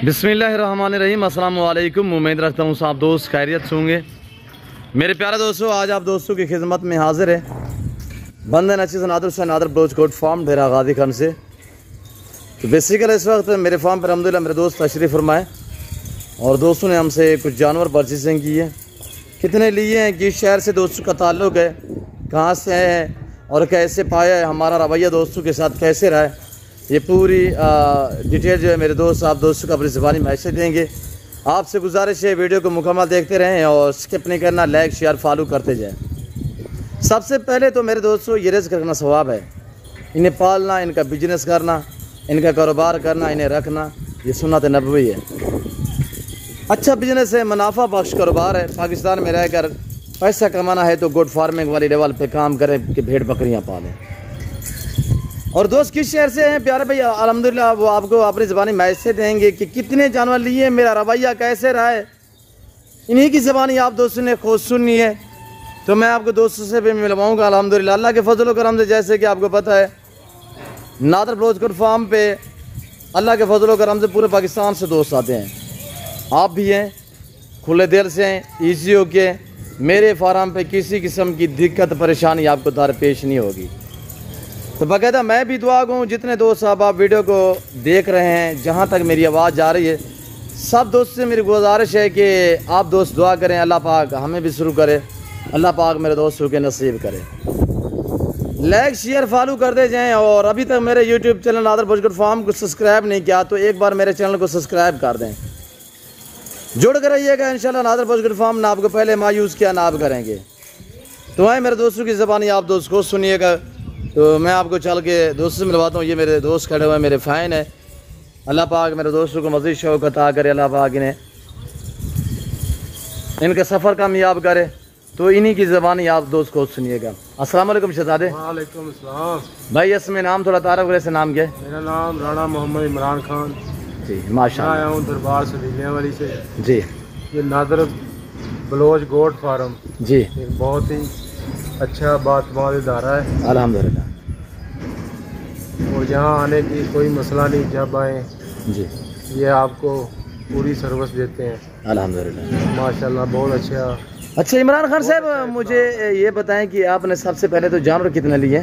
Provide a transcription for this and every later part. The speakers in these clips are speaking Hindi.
बिस्मिल्लाहिर्रहमानिर्रहीम। अस्सलाम वालेकुम। उम्मीद रखता हूँ आप दोस्त खैरियत से होंगे। मेरे प्यारे दोस्तों, आज आप दोस्तों की खिदमत में हाजिर है बंदे नचीज़ नादर से नादर ब्रोच कोट फार्म डेरा गाजी खान से। तो बेसिकली इस वक्त मेरे फार्म पर अल्हम्दुलिल्लाह मेरे दोस्त तशरीफ़ फरमाए और दोस्तों ने हमसे कुछ जानवर परचेजिंग की है। कितने लिए हैं, किस शहर से दोस्तों का ताल्लुक़ है, कहाँ से है और कैसे पाया है, हमारा रवैया दोस्तों के साथ कैसे रहा है, ये पूरी डिटेल जो है मेरे दोस्त आप दोस्तों को अपनी ज़बानी मैसेज देंगे। आपसे गुजारिश है वीडियो को मुकम्मल देखते रहें और स्किप नहीं करना, लाइक शेयर फॉलो करते जाएं। सबसे पहले तो मेरे दोस्तों ये रिज़्क़ करना सवाब है। इन्हें पालना, इनका बिजनेस करना, इनका कारोबार करना, इन्हें रखना, ये सुन्नत नबवी है। अच्छा बिजनेस है, मुनाफा बख्श कारोबार है। पाकिस्तान में रहकर पैसा कमाना है तो गुड फार्मिंग वाली लेवल पे काम करें कि भेड़ बकरियाँ पालें। और दोस्त किस शहर से हैं प्यारे भैया, अल्हम्दुलिल्लाह वो आपको अपनी ज़बानी मैसेज देंगे कि कितने जानवर लिए, मेरा रवैया कैसे रहा है। इन्हीं की ज़बानी आप दोस्तों ने खुद सुननी है तो मैं आपको दोस्तों से भी मिलवाऊँगा अल्हम्दुलिल्लाह अल्लाह के फजल व करम से। जैसे कि आपको पता है नादर ब्रोच फार्म पे अल्लाह के फजल व करम से पूरे पाकिस्तान से दोस्त आते हैं। आप भी हैं, खुले दिल से हैं, ईजी हो के मेरे फार्म पे किसी किस्म की दिक्कत परेशानी आपको दरपेश नहीं होगी। तो बाकायदा मैं भी दुआ कहूँ जितने दोस्त साहब आप वीडियो को देख रहे हैं, जहाँ तक मेरी आवाज़ जा रही है, सब दोस्त से मेरी गुजारिश है कि आप दोस्त दुआ करें, अल्लाह पाक हमें भी शुरू करे, अल्लाह पाक मेरे दोस्तों के नसीब करे। लाइक शेयर फॉलो कर दे जाएँ और अभी तक मेरे YouTube channel Nadir Baloch farm को सब्सक्राइब नहीं किया तो एक बार मेरे चैनल को सब्सक्राइब कर दें। जुड़ कर रहिएगा इंशाल्लाह। नादर ब्रोच फार्म ना आपको पहले मायूस किया ना आप करेंगे। तो आए मेरे दोस्तों की ज़बानी आप दोस्त को सुनिएगा। तो मैं आपको चल के दोस्तों से मिलवाता हूँ। ये मेरे दोस्त खड़े हुए हैं, मेरे फ़ैन है। अल्लाह पाक मेरे दोस्तों को मज़ीद शौक़ अता करे, अल्लाह पाक इन्हें इनका सफ़र कामयाब करे। तो इन्हीं की ज़बानी आप दोस्त को सुनिएगा। अस्सलाम वालेकुम शहज़ादे। वालेकुम अस्सलाम भाई इसमें नाम थोड़ा तारफ़ करे से नाम क्या है? मेरा नाम राणा मोहम्मद इमरान खान जी माशाअल्लाह। आया हूँ दरबार सदीलिया वाली से। जी ये नादर ब्रोच गोट फार्म जी एक बहुत ही अच्छा बातमाद इदारा है अल्हम्दुलिल्लाह। और यहाँ आने की कोई मसला नहीं, जब आए जी ये आपको पूरी सर्विस देते हैं अल्हम्दुलिल्लाह माशाल्लाह। बहुत अच्छा। अच्छा इमरान खान साहब, मुझे ये बताएं कि आपने सबसे पहले तो जानवर कितने लिए?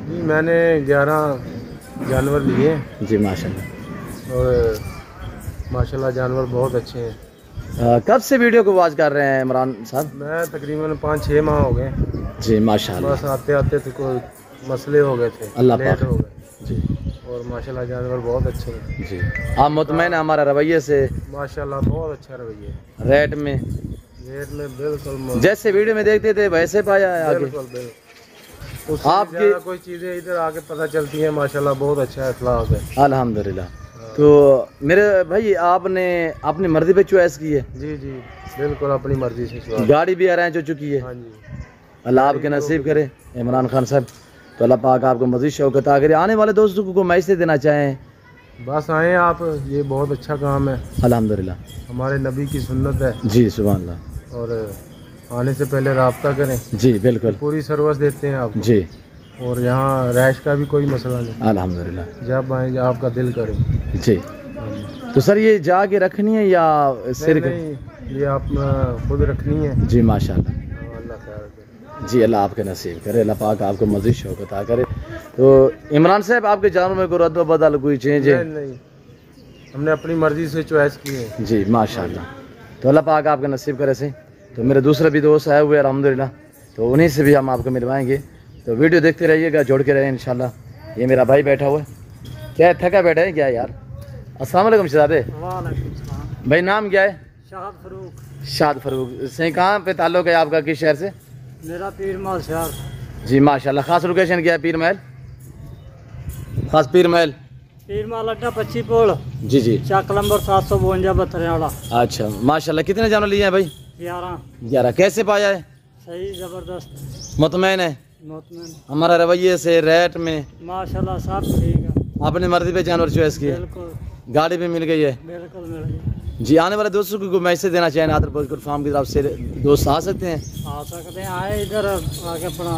जी मैंने 11 जानवर लिए जी माशाल्लाह। और माशाल्लाह जानवर बहुत अच्छे हैं। कब से वीडियो को वॉच कर रहे हैं इमरान साहब? मैं तकरीबन 5-6 माह हो गए। जी माशाल्लाह। बस आते आते तो कोई मसले हो गए थे, अल्लाह लेट पाक हो गए। जी और माशाल्लाह जानवर बहुत अच्छे हैं। जी आप मुतमईन हैं हमारा रवैये से? माशाल्लाह बहुत अच्छा रवैया। रेट में बिल्कुल जैसे वीडियो में देखते थे वैसे पाया है आगे? बिल्कुल उससे आपकी ज़्यादा कोई चीज़ें इधर आके पता चलती हैं। माशाल्लाह बहुत अच्छा अखलाक है अल्हम्दुलिल्लाह। तो मेरे भाई आपने अपनी मर्जी पे चॉइस की है? जी जी बिल्कुल अपनी मर्जी से। गाड़ी भी अरेंज हो चुकी है? हाँ जी। अल्लाह आपके नसीब करे इमरान खान साहब। तो अल्लाह पाक आपको मज़ीद शौक़ अता करे। आने वाले दोस्तों को मैसेज देना चाहें? बस आए आप, ये बहुत अच्छा काम है अल्हम्दुलिल्लाह, हमारे नबी की सुन्नत है। जी सुभान अल्लाह। और आने से पहले रब्ता करें, जी बिल्कुल पूरी सर्विस देते हैं आपको। जी। और यहाँ रैश का भी कोई मसला नहीं, अल्हम्दुलिल्लाह। जब आए जब आपका दिल करे। जी तो सर ये जाके रखनी है या सिर? नहीं ये आप खुद रखनी है। जी माशाल्लाह। अल्लाह खैर करे। जी अल्लाह आपके नसीब करे, अल्लाह पाक आपको मज़ीद शौक़ अता करे। तो इमरान साहब आपके जानवर में कोई रद्द बदल कोई चेंज है? नहीं हमने अपनी मर्जी से चॉइस की है। जी माशाल्लाह। तो अल्लाह पाक आपका नसीब करे से। तो मेरे दूसरे भी दोस्त आए हुए अल्हम्दुलिल्लाह, तो उन्हीं से भी हम आपको मिलवाएंगे। तो वीडियो देखते रहिएगा, जोड़ के रहे इंशाल्लाह। ये मेरा भाई बैठा हुआ है, क्या थका बैठा है क्या यार? अस्सलाम वालेकुम शहज़ादे। भाई नाम क्या है? शाद फरूक। से कहाँ पे ताल्लुक़ है आपका, किस शहर से? मेरा पीर महल शहर। जी माशाल्लाह। ख़ास लोकेशन क्या है? पीर महल, ख़ास पीर महल अड्डा 25 पोल। जी जी चक नंबर 752 बथरेवाला। अच्छा माशाल्लाह। कितने जानवर लिए हैं भाई? 11। कैसे पाया है? सही ज़बरदस्त। मुतमईन है? मुतमईन। हमारा रवैये से, रेट में माशाल्लाह सब ठीक है। अपनी मर्जी पे जानवर चॉइस किए? बिल्कुल। गाड़ी भी मिल गई है? बिल्कुल मिल गई। जी आने वाले दोस्तों को मैसेज देना चाहिए नादर ब्रोच फार्म की तरफ से? दोस्त आ सकते हैं? आ सकते हैं, आए इधर आके अपना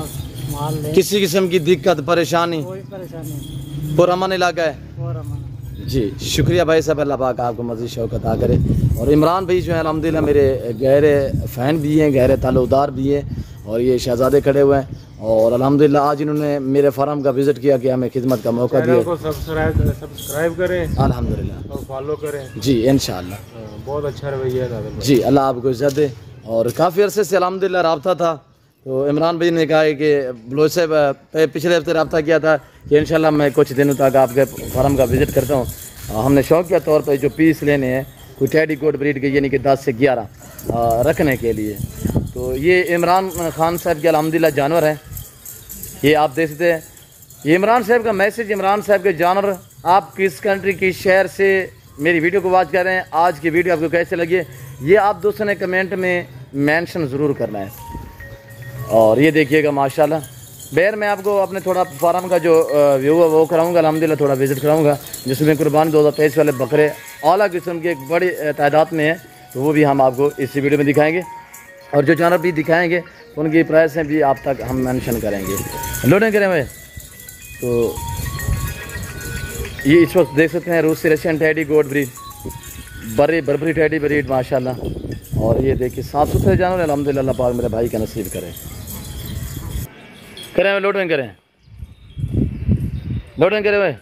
माल ले। किसी किस्म की दिक्कत परेशानी? कोई परेशानी नहीं, पुरअमन इलाका है? और अमन। जी शुक्रिया भाई साहब, अल्लाह पाक आपको मज़ीद शौक़ अता करे। और इमरान भाई जो है अल्हम्दुलिल्लाह मेरे गहरे फ़ैन भी हैं, गहरे ताल्लुकदार भी हैं, और ये शहज़ादे खड़े हुए हैं। और अल्हम्दुलिल्लाह आज इन्होंने मेरे फार्म का विज़िट किया कि हमें खिदमत का मौका दिया। सब्सक्राइब करें अल्हम्दुलिल्लाह और फॉलो करें जी इंशाअल्लाह। बहुत अच्छा रवैया है नादिर भाई। जी अल्लाह आपको इज़्ज़त दे। और काफ़ी अरसे से अल्हम्दुलिल्लाह रब्ता था, तो इमरान भाई ने कहा है कि बलोच से पिछले हफ्ते रब्ता किया था कि इंशाअल्लाह मैं कुछ दिनों तक आपके फार्म का विज़िट करता हूँ। हमने शौकिया तौर पर जो पीस लेने हैं कोई टेडी कोट ब्रीड के, यानी कि 10 से 11 रखने के लिए। तो ये इमरान खान साहब के अल्हम्दुलिल्लाह जानवर हैं, ये आप देख सकते हैं। ये इमरान साहब का मैसेज, इमरान साहब के जानवर, आप किस कंट्री की शहर से मेरी वीडियो को वॉच कर रहे हैं, आज की वीडियो आपको कैसे लगी, ये आप दोस्तों ने कमेंट में मेंशन ज़रूर करना है। और ये देखिएगा माशाल्लाह। बैर मैं आपको अपने थोड़ा फार्म का जो व्यू है वो कराऊंगा, अल्हम्दुलिल्लाह थोड़ा विज़िट कराऊंगा, जिसमें कुर्बानी 2023 वाले बकरे आला किस्म की एक बड़ी तादाद में है, तो वो भी हम आपको इस वीडियो में दिखाएंगे। और जो जानवर भी दिखाएंगे उनकी प्राइस भी आप तक हम मेंशन करेंगे। लोडिंग करें हुए तो ये इस वक्त देख सकते हैं रूसी रशियन टेडी गोट ब्रीड, बर्बरी टेडी ब्रीड माशाल्लाह। और ये देखिए साफ़ सुथरे जानवर अल्हम्दुलिल्लाह, अल्लाह पाक मेरे भाई का नसीब करें। लोडिंग करें, लोडिंग करें हुए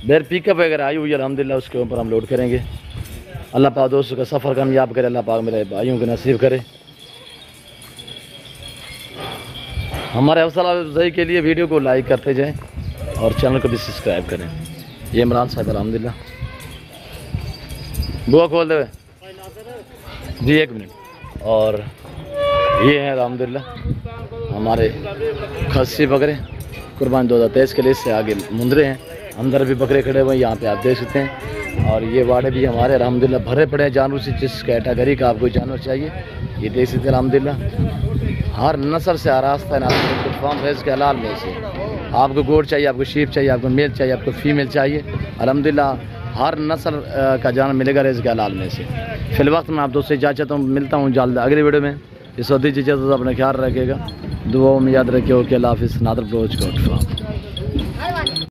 बैर पिकअप वगैरह आई हुई है अल्हम्दुलिल्लाह, उसके ऊपर हम लोड करेंगे। अल्लाह पाक दोस्तों का सफ़र कामयाब करे, अल्लाह पाक मेरे भाइयों को नसीब करे। हमारे हौसला अफजाई के लिए वीडियो को लाइक करते जाएं और चैनल को भी सब्सक्राइब करें। ये इमरान साहब अल्हम्दुलिल्लाह, बुआ खोल दे जी 1 मिनट। और ये है अल्हम्दुलिल्लाह हमारे खस्सी बकरे कुर्बान 2023 के लिए, इससे आगे मुंदरे हैं, अंदर भी बकरे खड़े हुए हैं, यहाँ पे आप देख सकते हैं। और ये वाड़े भी हमारे अल्हम्दुलिल्लाह भरे पड़े हैं जानवर से, जिस कैटेगरी का आपको जानवर चाहिए ये देख सकते हैं अल्हम्दुलिल्लाह। हर नस्ल से आरास्ता है ना, फार्म रेस के हलाल में से आपको गोट चाहिए, आपको शीप चाहिए, आपको मेल चाहिए, आपको फीमेल चाहिए, अल्हम्दुलिल्लाह हर नस्ल का जानवर मिलेगा रेस के हलाल में से। फिल वक्त मैं आप दोस्तों से इजाज़त हूँ, मिलता हूँ जल्द अगली वीडियो में। इस वक्त इजाज़त, अपना ख्याल रखिएगा, दुआओं में याद रखिए। ओके अल्लाह हाफिज़। Nadir Baloch goat farm.